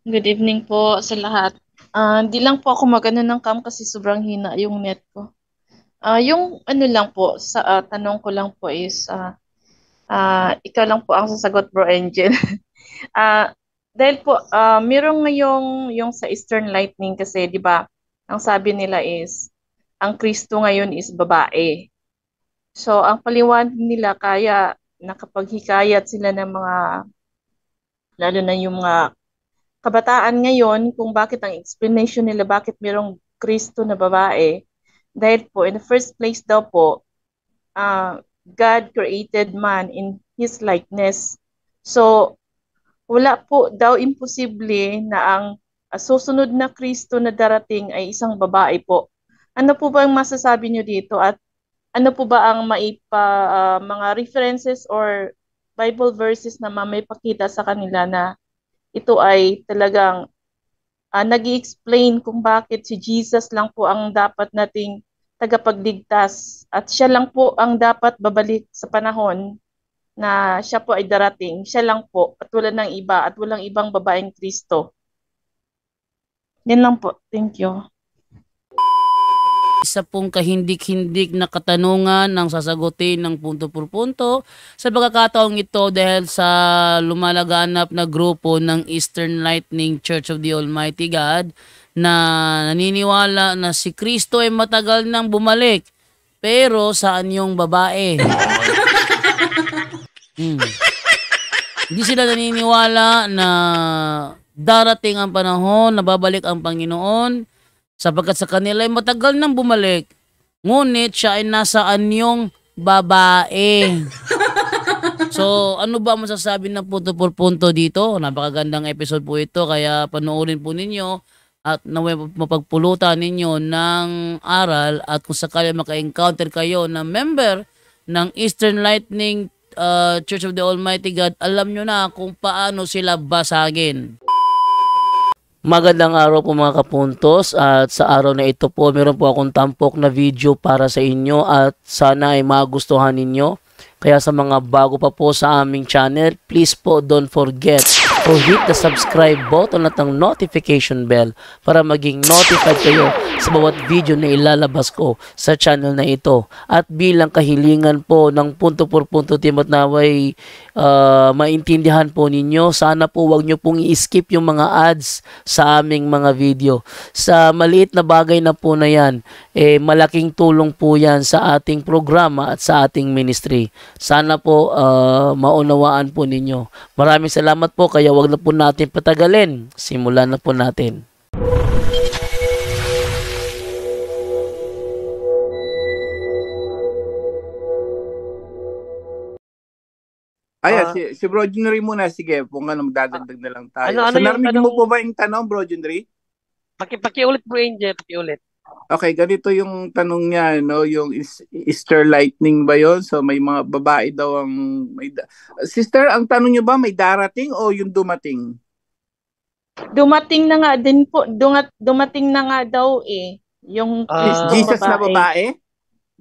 Good evening po sa lahat. Di lang po ako magano ng cam kasi sobrang hina yung net ko. Yung ano lang po, sa tanong ko lang po is, ikaw lang po ang sasagot, Bro Angel. Ah, dahil po, merong ngayong yung sa Eastern Lightning kasi, di ba, ang sabi nila is, ang Kristo ngayon is babae. So, ang paliwanag nila kaya nakapaghikayat sila ng mga, lalo na yung mga kabataan ngayon kung bakit ang explanation nila bakit merong Kristo na babae. Dahil po, in the first place daw po, God created man in His likeness. So, wala po daw imposible na ang susunod na Kristo na darating ay isang babae po. Ano po ba ang masasabi nyo dito at ano po ba ang mga references or Bible verses na may pakita sa kanila na ito ay talagang nag-i-explain kung bakit si Jesus lang po ang dapat nating tagapagligtas at siya lang po ang dapat babalik sa panahon na siya po ay darating. Siya lang po at wala ng iba at walang ibang babaeng Kristo. Yan lang po. Thank you. Isa pong kahindik-hindik na katanungan ng sasagutin ng punto por punto sa pagkakataong ito dahil sa lumalaganap na grupo ng Eastern Lightning Church of the Almighty God na naniniwala na si Kristo ay matagal nang bumalik. Pero saan yung babae? Hindi sila naniniwala na darating ang panahon na babalik ang Panginoon sapagkat sa kanila ay matagal nang bumalik. Ngunit siya ay nasa anyong babae. So, ano ba masasabi ng punto por punto dito? Napakagandang episode po ito kaya panoorin po ninyo at naway mapagpulutan ninyo ng aral at kung sakali maka-encounter kayo na member ng Eastern Lightning Church of the Almighty God, alam nyo na kung paano sila basagin. Magandang araw po mga kapuntos at sa araw na ito po meron po akong tampok na video para sa inyo at sana ay magustuhan ninyo. Kaya sa mga bago pa po sa aming channel, please po don't forget to hit the subscribe button at ang notification bell para maging notified kayo sa bawat video na ilalabas ko sa channel na ito. At bilang kahilingan po ng punto por punto team at naway maintindihan po ninyo, sana po wag nyo pong i-skip yung mga ads sa aming mga video. Sa maliit na bagay na po na yan, malaking tulong po yan sa ating programa at sa ating ministry. Sana po maunawaan po ninyo. Maraming salamat po kaya wag na po natin patagalin. Simulan na po natin. Ayan, si Bro Junry muna. Sige, kung ano, magdadagdag na lang tayo. Ano So, yung narinig tanong? mo po ba yung tanong, Bro Junry? Pakiulit Bro Angel, pakiulit. Okay, ganito yung tanong niya, no? Yung Easter Lightning ba yon? So, may mga babae daw ang... Sister, ang tanong niyo ba, may darating o yung dumating? Dumating na nga din po, dumating na nga daw yung Jesus babae. na babae?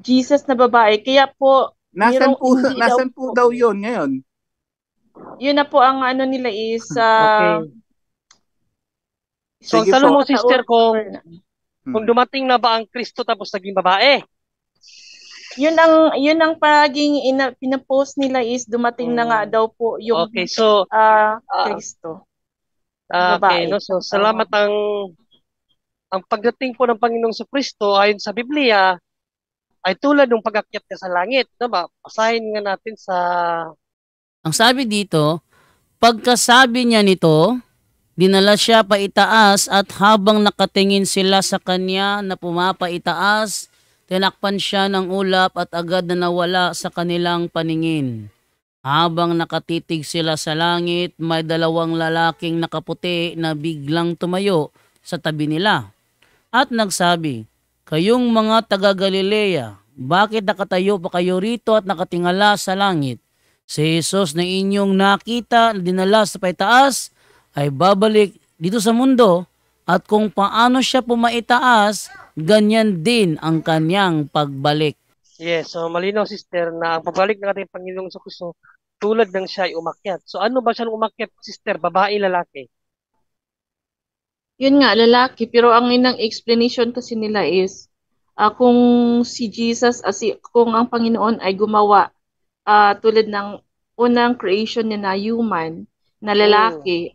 Jesus na babae. Kaya po, Nasaan po daw po yun ngayon? yun na po ang ano nila is Okay. So, ang Sige tanong po. mo, sister, kung dumating na ba ang Kristo tapos naging babae? Yun ang pinapost nila is dumating na nga daw po yung Okay, so Kristo. okay, Babae. no? So, salamat ang pagdating po ng Panginoong sa Kristo ayon sa Biblia ay tulad ng pag-akyat niya sa langit, no ba? Basahin nga natin sa Ang sabi dito, pagkasabi niya nito, dinala siya paitaas at habang nakatingin sila sa kanya na pumapaitaas, tinakpan siya ng ulap at agad na nawala sa kanilang paningin. Habang nakatitig sila sa langit, may dalawang lalaking nakaputi na biglang tumayo sa tabi nila. At nagsabi, kayong mga taga-Galilea, bakit nakatayo pa kayo rito at nakatingala sa langit? Si Jesus na inyong nakita na dinala sa paitaas ay babalik dito sa mundo at kung paano siya pumaitaas, ganyan din ang kanyang pagbalik. yes, so malinaw sister na ang pagbalik ng ating Panginoong sa Kristo tulad ng siya ay umakyat. So ano ba siya umakyat sister? Babae, lalaki? Yun nga, lalaki. Pero ang inang explanation kasi nila is, kung si Jesus, kung ang Panginoon ay gumawa tulad ng unang creation niya na human, na Mm. lalaki,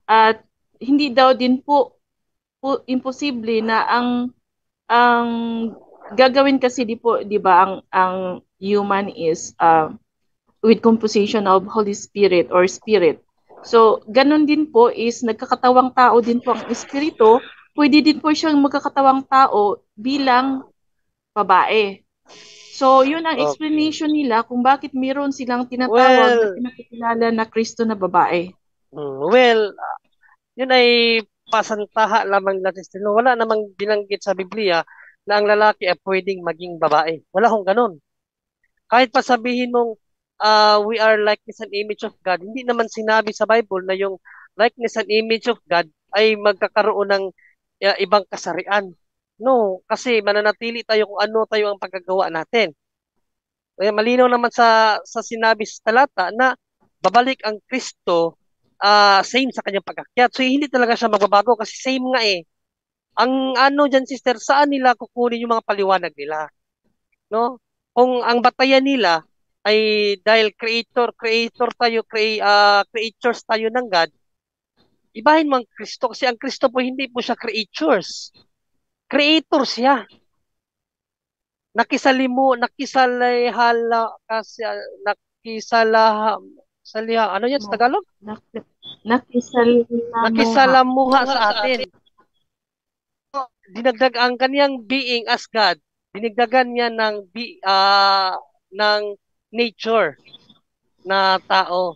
at hindi daw din po imposible na ang gagawin kasi di ba ang human is with composition of Holy Spirit or Spirit. So, ganun din po is nagkakatawang tao din po ang espiritu, pwede din po siyang magkakatawang tao bilang babae. So, yun ang Okay. explanation nila kung bakit meron silang tinatawag na Well, pinakikilala na Kristo na babae. well, yun ay pasantaha lamang natin. No, wala namang binanggit sa Biblia na ang lalaki ay pwedeng maging babae. Wala hong ganun. Kahit pa sabihin mong we are likeness and image of God, hindi naman sinabi sa Bible na yung likeness and image of God ay magkakaroon ng ibang kasarian. No, kasi mananatili tayo kung ano tayo ang pagkagawa natin. Kaya malinaw naman sa sinabi sa talata na babalik ang Kristo same sa kanyang pag-akyat. So hindi talaga siya magbabago kasi same nga eh. Ang ano dyan sister, saan nila kukunin yung mga paliwanag nila? No? Kung ang batayan nila ay dahil creator tayo, creatures tayo ng God, ibahin mo ang Kristo kasi ang Kristo po hindi po siya creatures. Creator siya. Nakisalihala kasi saliha, ano yan sa No. Tagalog? Nakisalamuha. Nakisalamuha sa atin. Dinagdag ang kaniyang being as God. Dinagdagan niya ng nature na tao.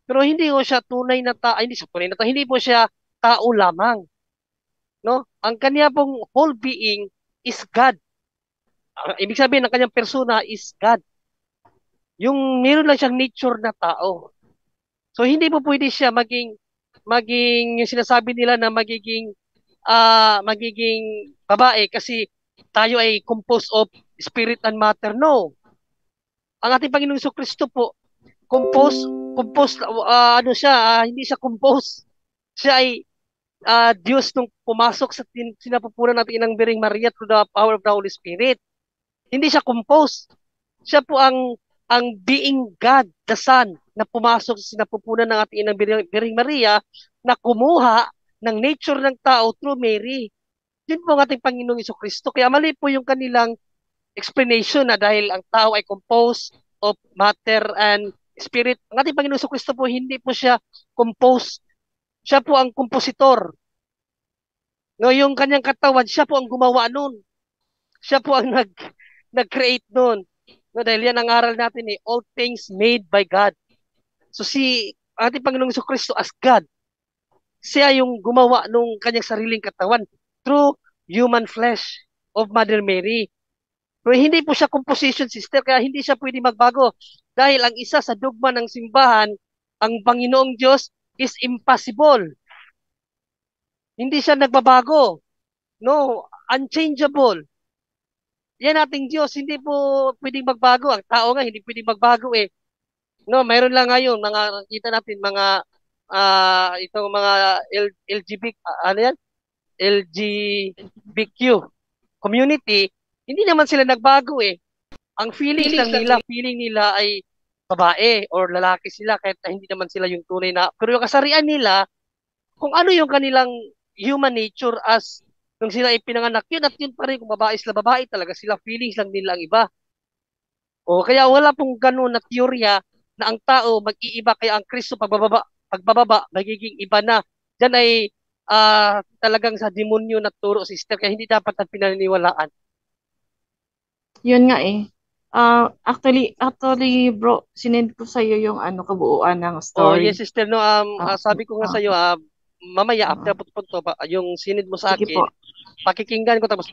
Pero hindi po siya tunay na tao, hindi siya tunay na tao, hindi po siya tao lamang. No? Ang kanya pong whole being is God. Ibig sabihin ng kanyang persona is God. Yung meron lang siyang nature na tao. So hindi po pwede siya maging yung sinasabi nila na magiging babae kasi tayo ay composed of spirit and matter. No. Ang ating Panginoong Kristo po composed ano siya, hindi siya composed. Siya ay Diyos nung pumasok sa sinapupunan natin ng Biring Maria through the power of the Holy Spirit. Hindi siya composed. Siya po ang being God, the Son, na pumasok sa sinapupunan ng ating inang Biring Maria na kumuha ng nature ng tao through Mary. Yun po ang ating Panginoong Kristo. Kaya mali po yung kanilang explanation na dahil ang tao ay composed of matter and spirit. Ang ating Panginoong Kristo po hindi po siya composed. Siya po ang kompositor. No, yung kanyang katawan, siya po ang gumawa nun. Siya po ang nag-create nun. No, dahil yan ang aral natin eh, all things made by God. So si ating Panginoong Kristo as God, siya yung gumawa nung kanyang sariling katawan through human flesh of Mother Mary. Pero hindi po siya composition sister, kaya hindi siya pwede magbago. Dahil ang isa sa dogma ng simbahan, ang Panginoong Diyos is impossible. Hindi siya nagbabago. No, unchangeable. Yan ating Diyos, hindi po pwedeng magbago. Ang tao nga, hindi pwedeng magbago eh. No, mayroon lang ngayon, kita natin, itong mga LGBT, ano yan? LGBTQ community, hindi naman sila nagbago eh. Ang feeling nila ay babae or lalaki sila kahit hindi naman sila yung tunay na. Pero yung kasarian nila, kung ano yung kanilang human nature as nung sila ipinanganak, yun at yun pa rin. Kung babae talaga sila, feelings lang nila ang iba. O kaya wala pong ganun na teorya na ang tao mag-iiba, kaya ang Kristo pagbababa magiging iba na. Diyan ay talagang sa demonyo na turo, sister, kaya hindi dapat ang pinaniniwalaan. Yun nga eh. Actually bro, sinend ko sa iyo yung kabuuan ng Oh, story. yes, sister. No, sabi ko nga sa iyo, mamaya after punto yung sinid mo sa Sige akin, po. pakikinggan ko tapos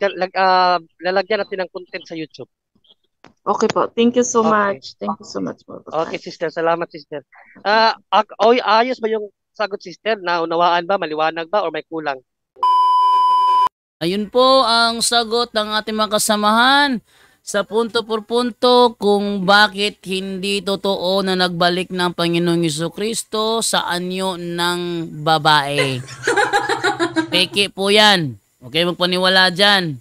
lalagyan natin ng content sa YouTube. Okay po. Thank you so Okay. much. Thank you so much po. Okay, sister. Salamat, sister. Ayos ba yung sagot, sister? Naunawaan ba? Maliwanag ba? Or may kulang? Ayun po ang sagot ng ating mga kasamahan sa punto por punto kung bakit hindi totoo na nagbalik ng Panginoong Jesucristo sa anyo ng babae. Peke po yan. Okay, magpaniwala dyan.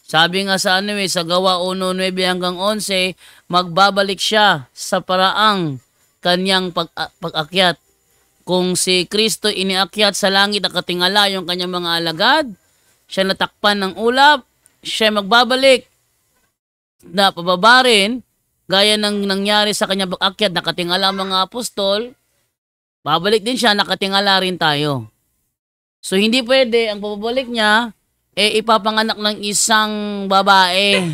Sabi nga sa sa Gawa 1:9 hanggang 11, magbabalik siya sa paraang kanyang pag-akyat. Kung si Kristo iniakyat sa langit at katingala yung kanyang mga alagad, siya natakpan ng ulap, siya magbabalik na pababa rin, gaya ng nangyari sa kanyang pag-akyat, nakatingala ang mga apostol, babalik din siya, nakatingala rin tayo. So hindi pwede, ang pababalik niya, ipapanganak ng isang babae.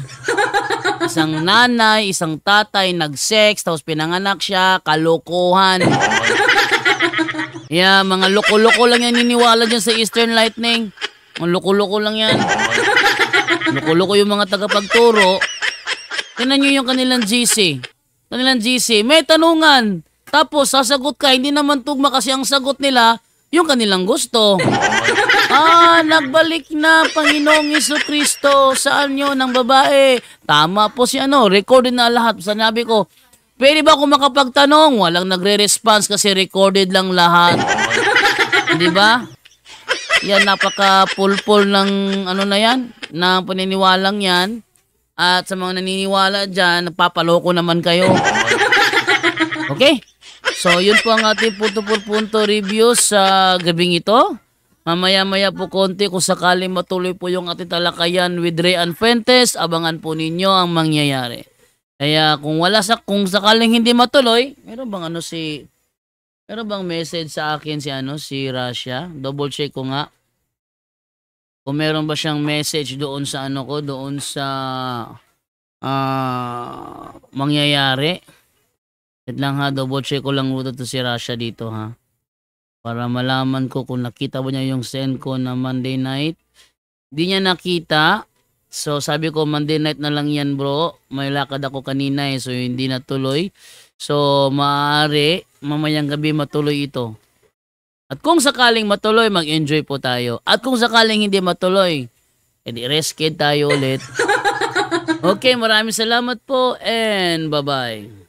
Isang nanay, isang tatay, nag-sex, tapos pinanganak siya, kalokohan. Yeah, mga loko-loko lang yan niniwala dyan sa Eastern Lightning. Mga loko-loko lang yan. Loko-loko yung mga tagapagturo. Tingnan nyo yung kanilang GC. Kanilang GC, may tanungan. Tapos sasagot ka, hindi naman tugma kasi ang sagot nila, yung kanilang gusto. Nagbalik na Panginoong Jesucristo sa anyo ng babae. Tama po si recorded na lahat. Sanabi ko, pwede ba ako makapagtanong? Walang nagre-response kasi recorded lang lahat. Di ba? Yan, napaka-pulpul ng na yan, ng paniniwalang yan. At sa mga naniniwala dyan, napapaloko naman kayo. Okay? So, yun po ang ating punto por punto review sa gabing ito. Mamaya-maya po konti kung sakaling matuloy po yung ating talakayan with Rayan Fuentes, abangan po ninyo ang mangyayari. Kaya kung sakaling hindi matuloy, meron bang message sa akin si Russia? Double check ko nga. Kung meron ba siyang message doon sa doon sa mangyayari. Wait lang ha, double check ko lang muna to si Russia dito ha. Para malaman ko kung nakita ba niya yung send ko na Monday night. Di niya nakita. So sabi ko Monday night na lang yan bro. May lakad ako kanina so hindi natuloy. So maaari mamayang gabi matuloy ito. At kung sakaling matuloy, mag-enjoy po tayo. At kung sakaling hindi matuloy, edi rest kid tayo ulit. Okay, maraming salamat po and bye-bye.